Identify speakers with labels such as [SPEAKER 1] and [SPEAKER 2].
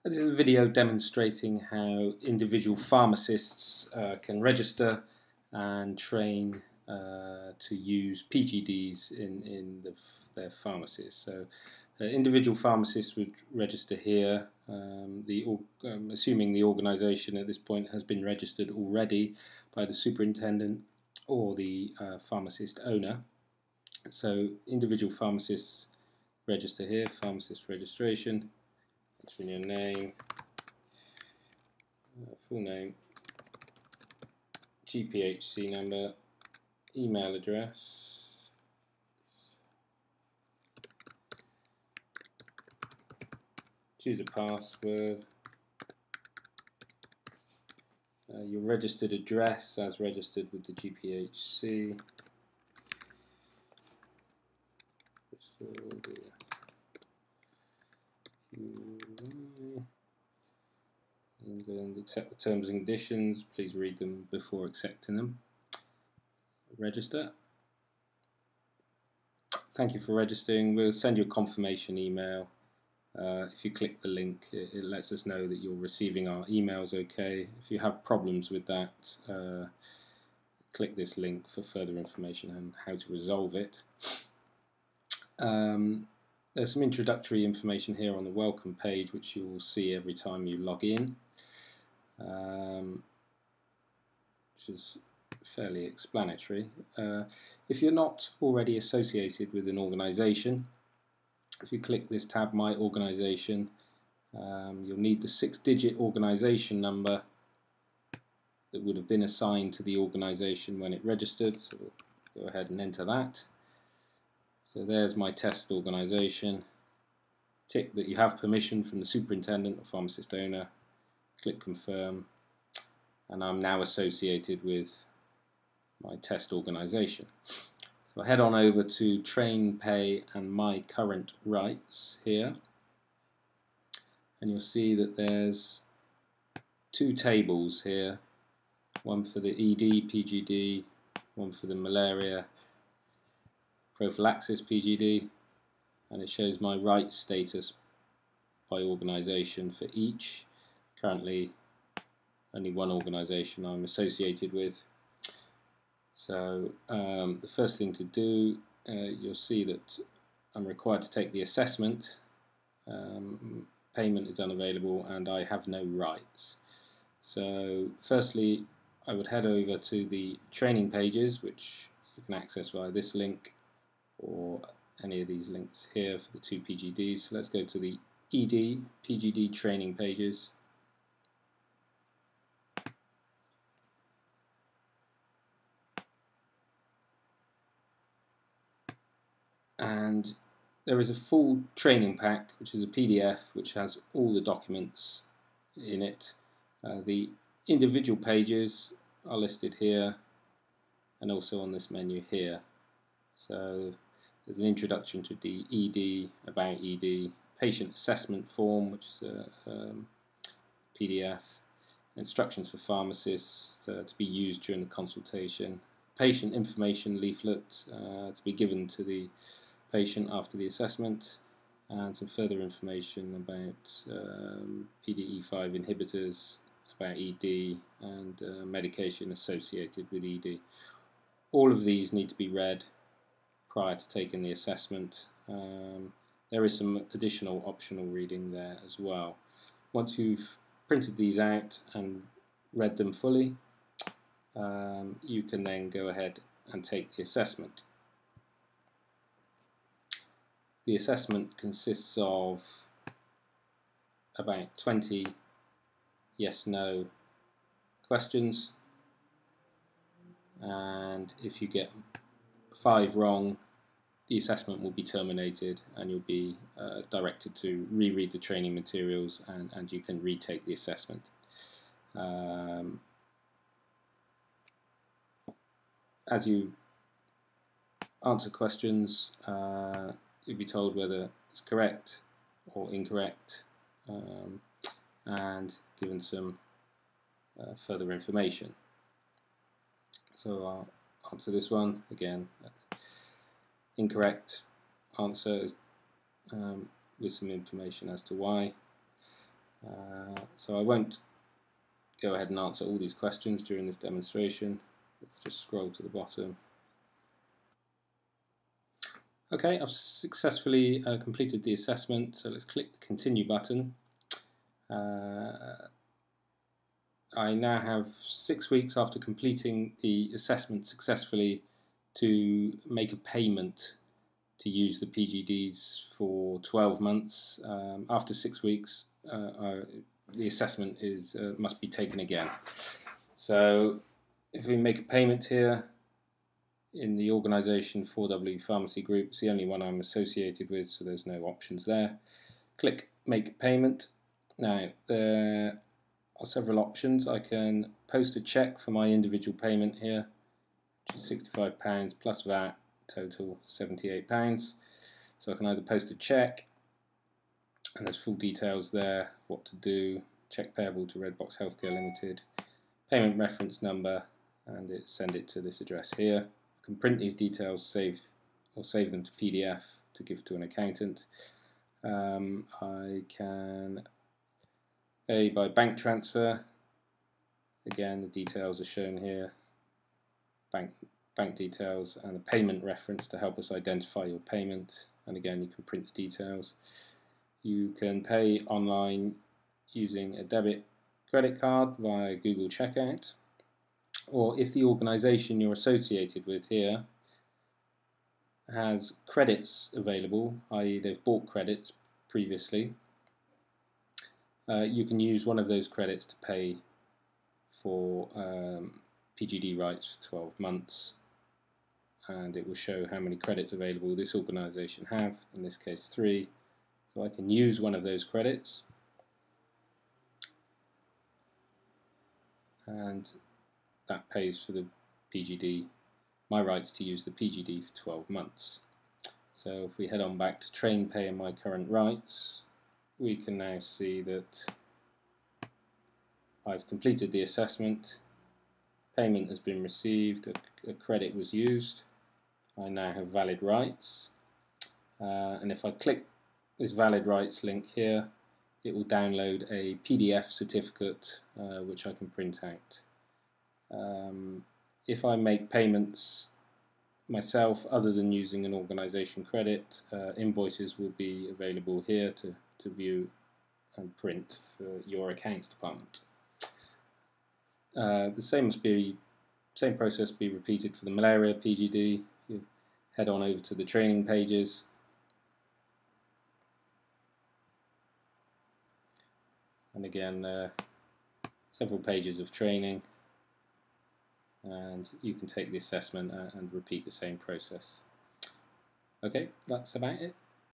[SPEAKER 1] This is a video demonstrating how individual pharmacists can register and train to use PGDs in their pharmacies. So individual pharmacists would register here, assuming the organisation at this point has been registered already by the superintendent or the pharmacist owner. So individual pharmacists register here, pharmacist registration. Enter in your name, full name, GPHC number, email address, choose a password, your registered address as registered with the GPHC, and accept the terms and conditions. Please read them before accepting them. Register. Thank you for registering. We'll send you a confirmation email. If you click the link, it lets us know that you're receiving our emails okay. If you have problems with that, click this link for further information on how to resolve it. There's some introductory information here on the welcome page, which you will see every time you log in, which is fairly explanatory. If you're not already associated with an organisation, if you click this tab, My Organisation, you'll need the 6-digit organisation number that would have been assigned to the organisation when it registered. So we'll go ahead and enter that. So there's my test organisation. Tick that you have permission from the superintendent or pharmacist owner. Click confirm, and I'm now associated with my test organisation. So head on over to Train, Pay and My Current Rights here, and you'll see that there's two tables here, one for the ED PGD, one for the malaria prophylaxis PGD, and it shows my rights status by organisation for each. Currently only one organisation I'm associated with. So the first thing to do, you'll see that I'm required to take the assessment. Payment is unavailable and I have no rights. So firstly, I would head over to the training pages, which you can access via this link or any of these links here for the two PGDs. So let's go to the ED PGD training pages. And there is a full training pack, which is a PDF, which has all the documents in it. The individual pages are listed here and also on this menu here. So there's an introduction to the ED, about ED, patient assessment form, which is a PDF, instructions for pharmacists to be used during the consultation, patient information leaflet to be given to the patient after the assessment, and some further information about PDE5 inhibitors, about ED, and medication associated with ED. All of these need to be read prior to taking the assessment. There is some additional optional reading there as well. Once you've printed these out and read them fully, you can then go ahead and take the assessment. The assessment consists of about 20 yes/no questions, and if you get 5 wrong, the assessment will be terminated and you'll be directed to reread the training materials, and you can retake the assessment. As you answer questions, you'll be told whether it's correct or incorrect, and given some further information. So I'll answer this one again. Incorrect answer with some information as to why. So I won't go ahead and answer all these questions during this demonstration. Let's just scroll to the bottom. Okay, I've successfully completed the assessment, so let's click the continue button. I now have 6 weeks after completing the assessment successfully to make a payment to use the PGDs for 12 months. After 6 weeks, the assessment must be taken again. So if we make a payment here in the organisation 4W Pharmacy Group, it's the only one I'm associated with, so there's no options there. Click Make Payment. Now there are several options. I can post a cheque for my individual payment here, which is £65 plus VAT, total £78. So I can either post a cheque, and there's full details there, what to do, cheque payable to Redbox Healthcare Limited, payment reference number, and send it to this address here. I can print these details, save them to PDF to give to an accountant. I can pay by bank transfer. Again, the details are shown here, bank details and a payment reference to help us identify your payment, and again you can print the details. You can pay online using a debit credit card via Google Checkout, or if the organisation you're associated with here has credits available, i.e. they've bought credits previously, you can use one of those credits to pay for PGD rights for 12 months, and it will show how many credits available this organisation have, in this case 3. So I can use one of those credits, and that pays for the PGD, my rights to use the PGD for 12 months. So if we head on back to Train Pay and My Current Rights, we can now see that I've completed the assessment, payment has been received, a credit was used, I now have valid rights, and if I click this valid rights link here, it will download a PDF certificate which I can print out. If I make payments myself other than using an organisation credit, invoices will be available here to view and print for your accounts department. The same process be repeated for the malaria PGD. You head on over to the training pages, and again several pages of training, and you can take the assessment and repeat the same process. Okay, that's about it.